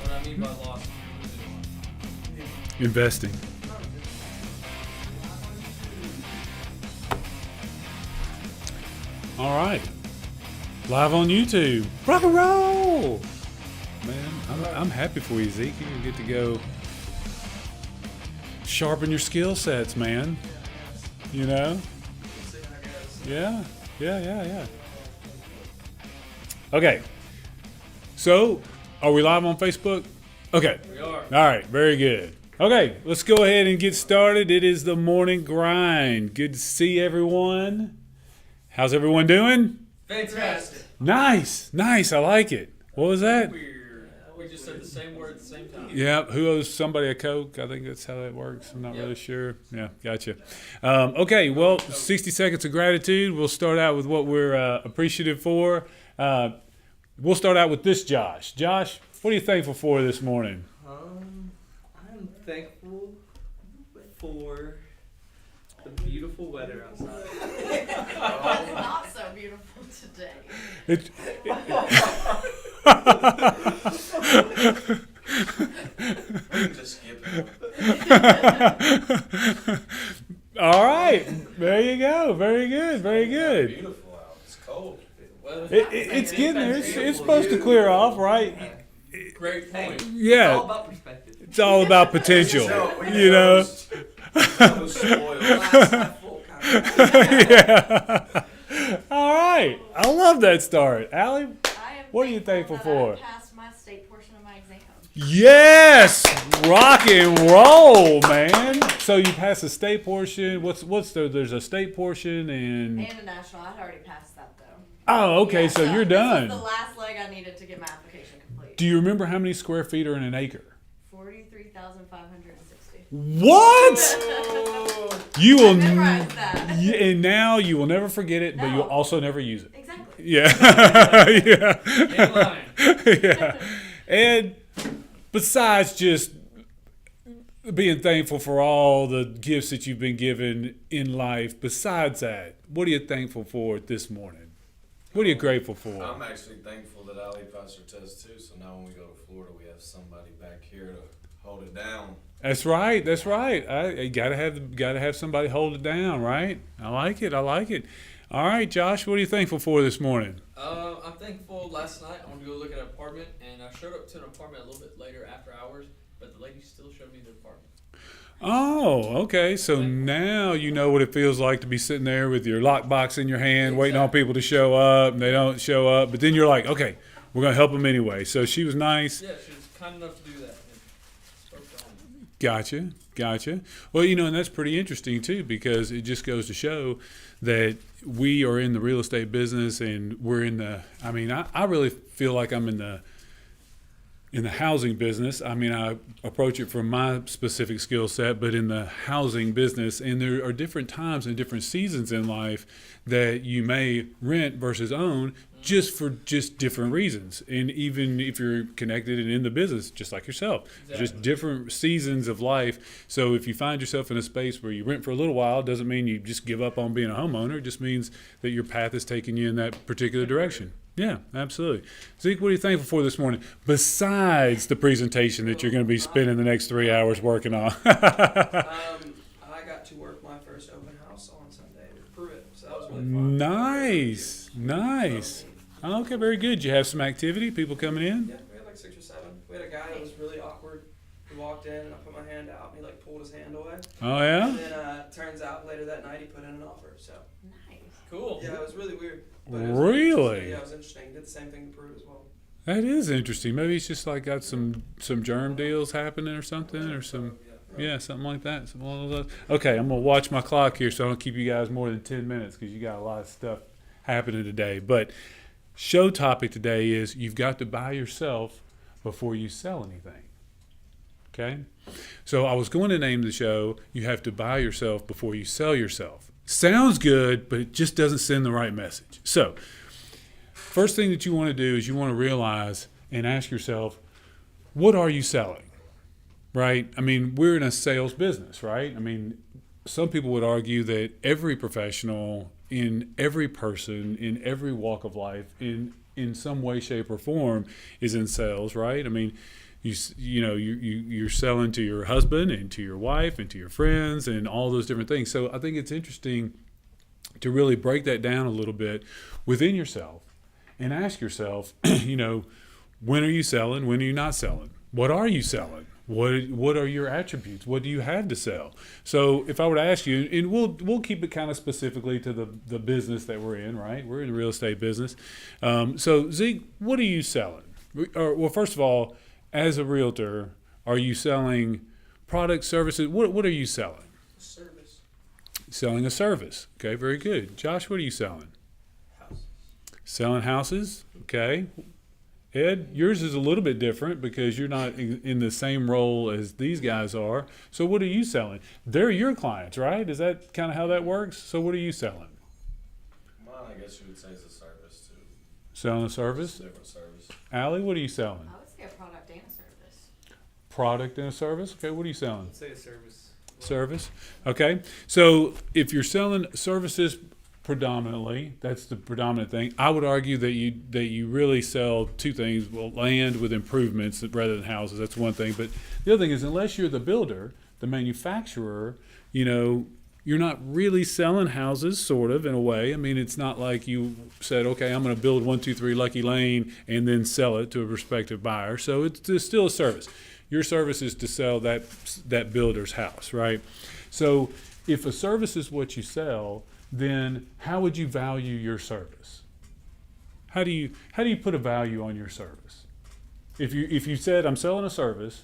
What I mean by lost. Investing. All right. Live on YouTube. Rock and roll. Man, I'm happy for you, Zeke. You get to go sharpen your skill sets, man. You know? Yeah. Okay. So, are we live on Facebook? Okay. We are. All right. Very good. Okay. Let's go ahead and get started. It is the morning grind. Good to see everyone. How's everyone doing? Fantastic. Nice. I like it. What was that? We just said the same word at the same time. Yeah, who owes somebody a Coke? I think that's how that works. I'm not really sure. Yeah, gotcha. Okay, well, 60 seconds of gratitude. We'll start out with what we're appreciative for. We'll start out with this, Josh. Josh, what are you thankful for this morning? I'm thankful for the beautiful weather outside. It's not so beautiful today. Just skip it. All right, there you go. Very good. Beautiful out. It's cold. It's getting there. It's supposed to clear off, right? Great point. Yeah. It's all about perspective. It's all about potential, you know. I was spoiled. Glass half full kind of. Yeah. All right. I love that start. Allie, what are you thankful for? I passed my state portion of my exam. Yes! Rock and roll, man. So you passed the state portion. There's a state portion and And a national. I'd already passed that though. oh, okay, Yeah, so you're this done. is the last leg I needed to get my application complete. Do you remember how many square feet are in an acre? 43,560. What? You will I memorized that. and now you will never forget it, but No. you'll also never use it. Exactly. Yeah. Yeah. In line. Yeah. And besides just being thankful for all the gifts that you've been given in life, besides that, what are you thankful for this morning? What are you grateful for? I'm actually thankful that Ali passed her test too, so now when we go to Florida, we have somebody back here to hold it down. That's right. I gotta have somebody hold it down, right? I like it. All right, Josh, what are you thankful for this morning? I'm thankful last night I wanted to go look at an apartment, and I showed up to an apartment a little bit later after hours, but the lady still showed me the apartment. Oh, okay. So now you know what it feels like to be sitting there with your lockbox in your hand, waiting on people to show up, and they don't show up. But then you're like, okay, we're going to help them anyway. So she was nice. Yeah, she was kind enough to do that. And spoke to home. Gotcha. Well, and that's pretty interesting too, because it just goes to show that we are in the real estate business, and we're in I really feel like I'm in the housing business. I approach it from my specific skill set, but in the housing business, and there are different times and different seasons in life that you may rent versus own for different reasons. And even if you're connected and in the business, just like yourself, just different seasons of life. So if you find yourself in a space where you rent for a little while, it doesn't mean you just give up on being a homeowner. It just means that your path is taking you in that particular direction. Yeah, absolutely. Zeke, what are you thankful for this morning, besides the presentation that you're going to be spending the next 3 hours working on? I got to work my first open house on Sunday with Pruitt, so that was really fun. Nice. Okay, very good. Did you have some activity, people coming in? Yeah, we had like 6 or 7. We had a guy that was really awkward. He walked in and I put my hand out and he like pulled his hand away. Oh, yeah? And then turns out later that night he put in an offer. So Nice. Cool. yeah, it was really weird. But it was Really? Yeah, it was interesting. Did the same thing to Pruitt as well. That is interesting. Maybe he's just like got some germ deals happening or something, or some... Yeah, something like that. Something along those lines. Okay, I'm going to watch my clock here so I don't keep you guys more than 10 minutes because you got a lot of stuff happening today. But show topic today is you've got to buy yourself before you sell anything. Okay? So I was going to name the show, You Have to Buy Yourself Before You Sell Yourself. Sounds good, but it just doesn't send the right message. So first thing that you want to do is you want to realize and ask yourself, what are you selling? Right? We're in a sales business, right? Some people would argue that every professional in every person, in every walk of life, in some way, shape, or form, is in sales, right? I mean, you're selling to your husband and to your wife and to your friends and all those different things. So I think it's interesting to really break that down a little bit within yourself and ask yourself, when are you selling? When are you not selling? What are you selling? What are your attributes? What do you have to sell? So if I were to ask you, and we'll keep it kind of specifically to the business that we're in, right? We're in the real estate business. So Zeke, what are you selling? Well, first of all, as a realtor, are you selling products, services? What are you selling? Service. Selling a service. Okay, very good. Josh, what are you selling? Houses. Selling houses. Okay. Ed, yours is a little bit different because you're not in the same role as these guys are. So what are you selling? They're your clients, right? Is that kind of how that works? So what are you selling? Mine, I guess you would say, is a service too. Selling a It's service? a different service. Allie, what are you selling? I would say a product and a service. Product and a service? Okay, what are you selling? Say a service. Service. Okay. So if you're selling services predominantly, that's the predominant thing. I would argue that you really sell two things. Well, land with improvements rather than houses. That's one thing. But the other thing is, unless you're the builder, the manufacturer, you're not really selling houses, sort of, in a way. I mean, it's not like you said, okay, I'm going to build 1, 2, 3 Lucky Lane and then sell it to a prospective buyer. So it's still a service. Your service is to sell that builder's house, right? So if a service is what you sell, then how would you value your service? How do you put a value on your service? If you said I'm selling a service,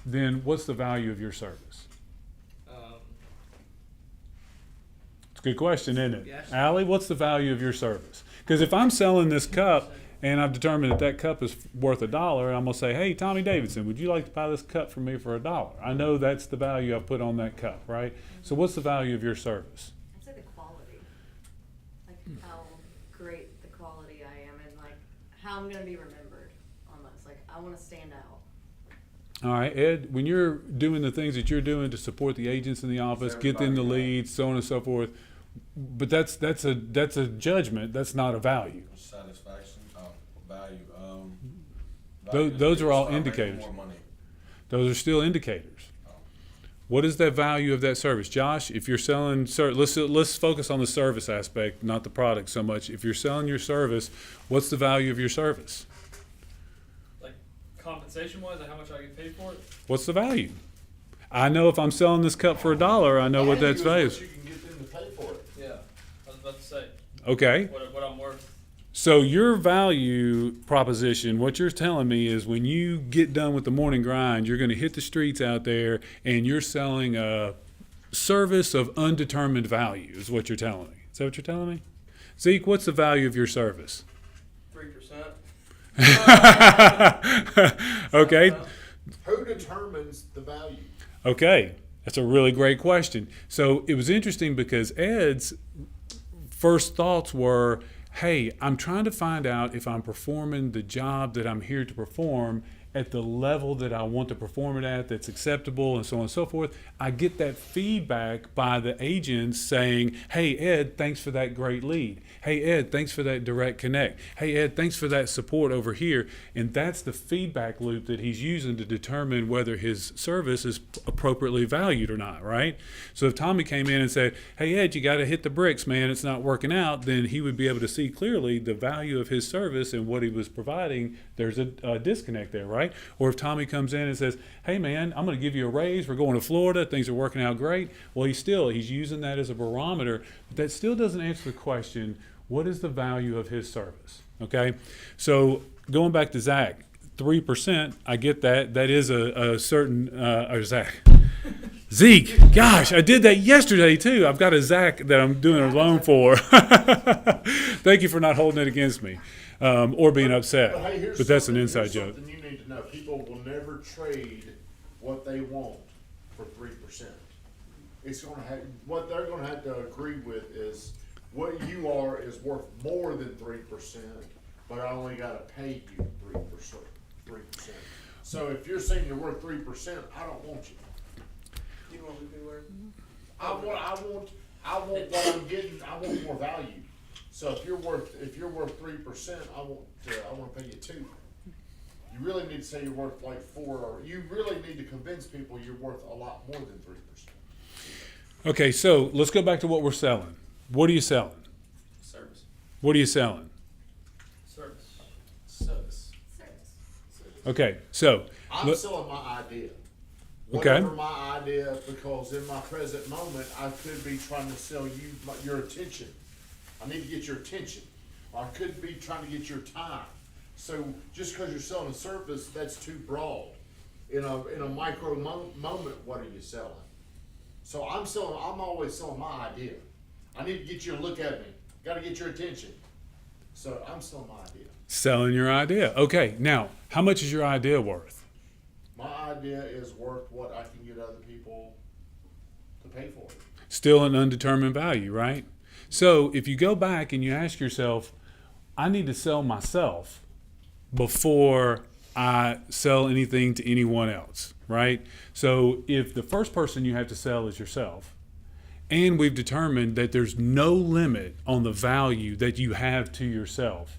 then what's the value of your service? It's a good question, isn't it? Yes. Allie, what's the value of your service? Because if I'm selling this cup and I've determined that cup is worth $1, I'm gonna say, hey, Tommy Davidson, would you like to buy this cup from me for $1? I know that's the value I put on that cup, right? So what's the value of your service? I'd say the quality. Like how great the quality I am and like how I'm gonna be remembered almost. Like I wanna stand out. All right, Ed, when you're doing the things that you're doing to support the agents in the office, get them the leads, so on and so forth, but that's a judgment. That's not a value. Satisfaction, value. Those are all Start making indicators. more money. Those are still indicators. What is that value of that service, Josh? If you're selling, let's focus on the service aspect, not the product so much. If you're selling your service, what's the value of your service? Like compensation wise, like how much I get paid for it. What's the value? I know if I'm selling this cup for $1, I know what that's Value valued. is what you can get them to pay for it. Yeah, I was about to say Okay. what I'm worth. So your value proposition, what you're telling me is when you get done with the morning grind, you're going to hit the streets out there and you're selling a service of undetermined value is what you're telling me. Is that what you're telling me? Zeke, what's the value of your service? 3%. Okay. Who determines the value? Okay. That's a really great question. So it was interesting because Ed's first thoughts were, hey, I'm trying to find out if I'm performing the job that I'm here to perform at the level that I want to perform it at, that's acceptable, and so on and so forth. I get that feedback by the agents saying, hey, Ed, thanks for that great lead. Hey, Ed, thanks for that direct connect. Hey, Ed, thanks for that support over here. And that's the feedback loop that he's using to determine whether his service is appropriately valued or not, right? So if Tommy came in and said, hey, Ed, you got to hit the bricks, man, it's not working out, then he would be able to see clearly the value of his service and what he was providing. There's a disconnect there, right? Or if Tommy comes in and says, hey, man, I'm going to give you a raise. We're going to Florida. Things are working out great. Well, he's using that as a barometer. But that still doesn't answer the question, what is the value of his service? Okay? So going back to Zach, 3%, I get that. That is a certain, or Zach. Zeke, gosh, I did that yesterday too. I've got a Zach that I'm doing a loan for. Thank you for not holding it against me or being upset. But, hey, here's But that's an something- inside here's joke. Something you need to know: people will never trade what they want for 3%. It's going to have what they're going to have to agree with is what you are is worth more than 3%, but I only got to pay you 3%. 3%. So if you're saying you're worth 3%, I don't want you. You want me to be worth? I want I want what I'm getting, I want more value. So if you're worth 3%, I want to pay you 2. You really need to say you're worth like 4, or you really need to convince people you're worth a lot more than 3%. Okay, so let's go back to what we're selling. What are you selling? Service. What are you selling? Service. Service. Service. Okay, so I'm look- selling my idea. Okay. Whatever my idea, because in my present moment, I could be trying to sell you your attention. I need to get your attention. Or I could be trying to get your time. So just because you're selling a service, that's too broad. In a micro moment, what are you selling? So I'm always selling my idea. I need to get you to look at me. Got to get your attention. So I'm selling my idea. selling your idea. Okay, now, how much is your idea worth? My idea is worth what I can get other people to pay for it. Still an undetermined value, right? So if you go back and you ask yourself, I need to sell myself before I sell anything to anyone else, right? So if the first person you have to sell is yourself, and we've determined that there's no limit on the value that you have to yourself,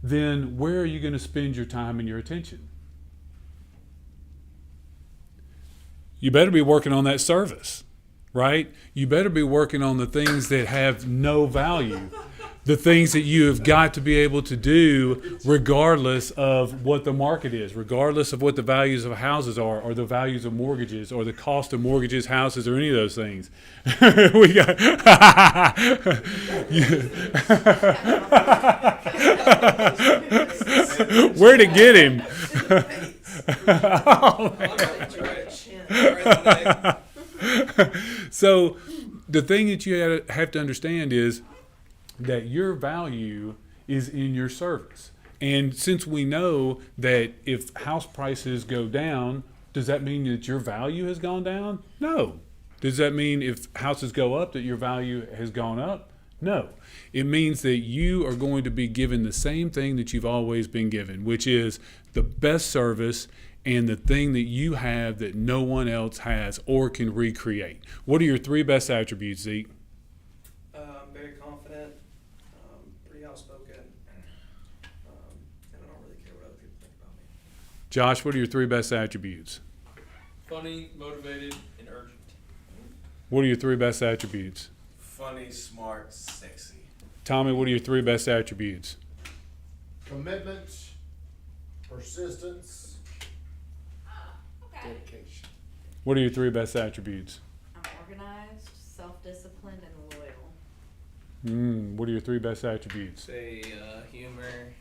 then where are you going to spend your time and your attention? You better be working on that service, right? You better be working on the things that have no value, the things that you have got to be able to do regardless of what the market is, regardless of what the values of houses are, or the values of mortgages, or the cost of mortgages, houses, or any of those things. We got where'd it get him? So the thing that you have to understand is that your value is in your service. And since we know that if house prices go down, does that mean that your value has gone down? No. Does that mean if houses go up that your value has gone up? No. It means that you are going to be given the same thing that you've always been given, which is the best service and the thing that you have that no one else has or can recreate. What are your 3 best attributes, Zeke? Very confident, pretty outspoken, and I don't really care what other people think about me. Josh, what are your 3 best attributes? Funny, motivated, and urgent. What are your 3 best attributes? Funny, smart, sexy. Tommy, what are your 3 best attributes? Commitment, persistence, dedication. What are your 3 best attributes? I'm organized, self-disciplined, and loyal. What are your 3 best attributes? Say humor,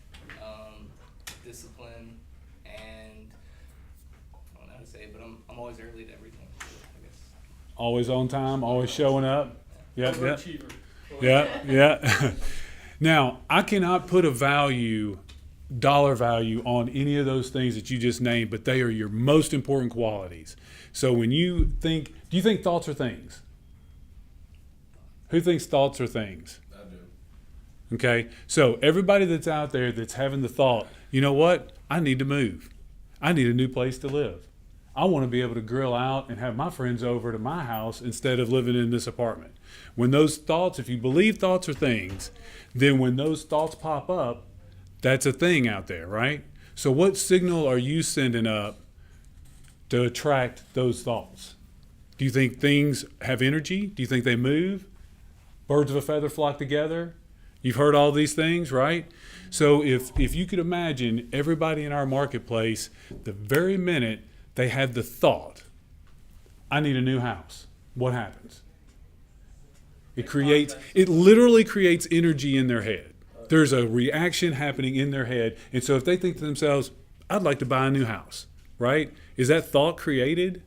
discipline, and I don't know how to say it, but I'm always early to everything, I guess. Always on time, always showing up. Yep, yep. Overachiever. Yeah, yeah. Now, I cannot put a dollar value on any of those things that you just named, but they are your most important qualities. So when you think, do you think thoughts are things? Who thinks thoughts are things? I do. Okay, so everybody that's out there that's having the thought, you know what? I need to move. I need a new place to live. I want to be able to grill out and have my friends over to my house instead of living in this apartment. When those thoughts, if you believe thoughts are things, then when those thoughts pop up, that's a thing out there, right? So what signal are you sending up to attract those thoughts? Do you think things have energy? Do you think they move? Birds of a feather flock together? You've heard all these things, right? So if you could imagine everybody in our marketplace, the very minute they had the thought, I need a new house, what happens? It literally creates energy in their head. There's a reaction happening in their head. And so if they think to themselves, I'd like to buy a new house, right? Is that thought created?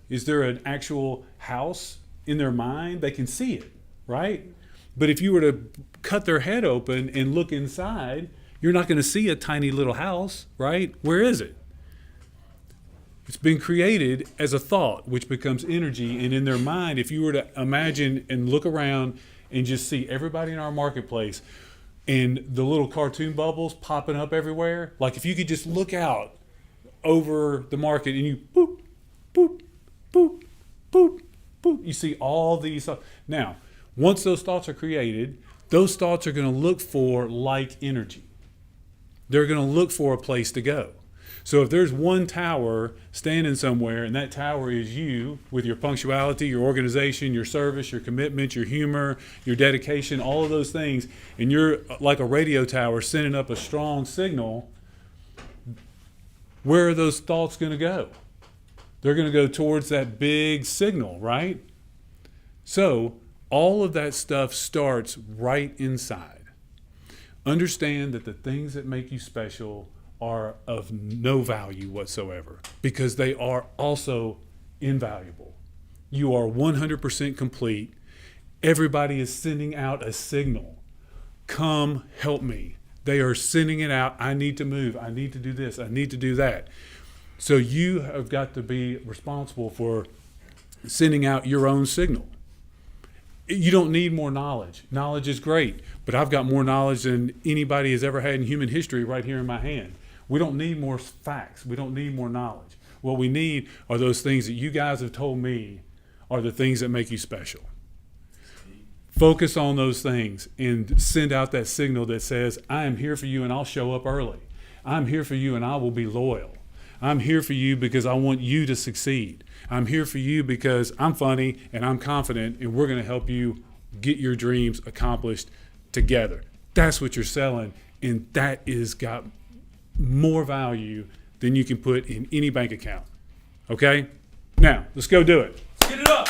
Is there an actual house in their mind? They can see it, right? But if you were to cut their head open and look inside, you're not going to see a tiny little house, right? Where is it? It's been created as a thought, which becomes energy. And in their mind, if you were to imagine and look around and just see everybody in our marketplace and the little cartoon bubbles popping up everywhere, like if you could just look out over the market and you boop, boop, boop, boop, boop, you see all these. Now, once those thoughts are created, those thoughts are going to look for like energy. They're going to look for a place to go. So if there's one tower standing somewhere, and that tower is you with your punctuality, your organization, your service, your commitment, your humor, your dedication, all of those things, and you're like a radio tower sending up a strong signal, where are those thoughts going to go? They're going to go towards that big signal, right? So all of that stuff starts right inside. Understand that the things that make you special are of no value whatsoever because they are also invaluable. You are 100% complete. Everybody is sending out a signal. Come help me. They are sending it out. I need to move. I need to do this. I need to do that. So you have got to be responsible for sending out your own signal. You don't need more knowledge. Knowledge is great, but I've got more knowledge than anybody has ever had in human history right here in my hand. We don't need more facts. We don't need more knowledge. What we need are those things that you guys have told me are the things that make you special. Focus on those things and send out that signal that says, I am here for you and I'll show up early. I'm here for you and I will be loyal. I'm here for you because I want you to succeed. I'm here for you because I'm funny and I'm confident and we're going to help you get your dreams accomplished together. That's what you're selling, and that is got more value than you can put in any bank account. Okay? Now, let's go do it. Let's get it up.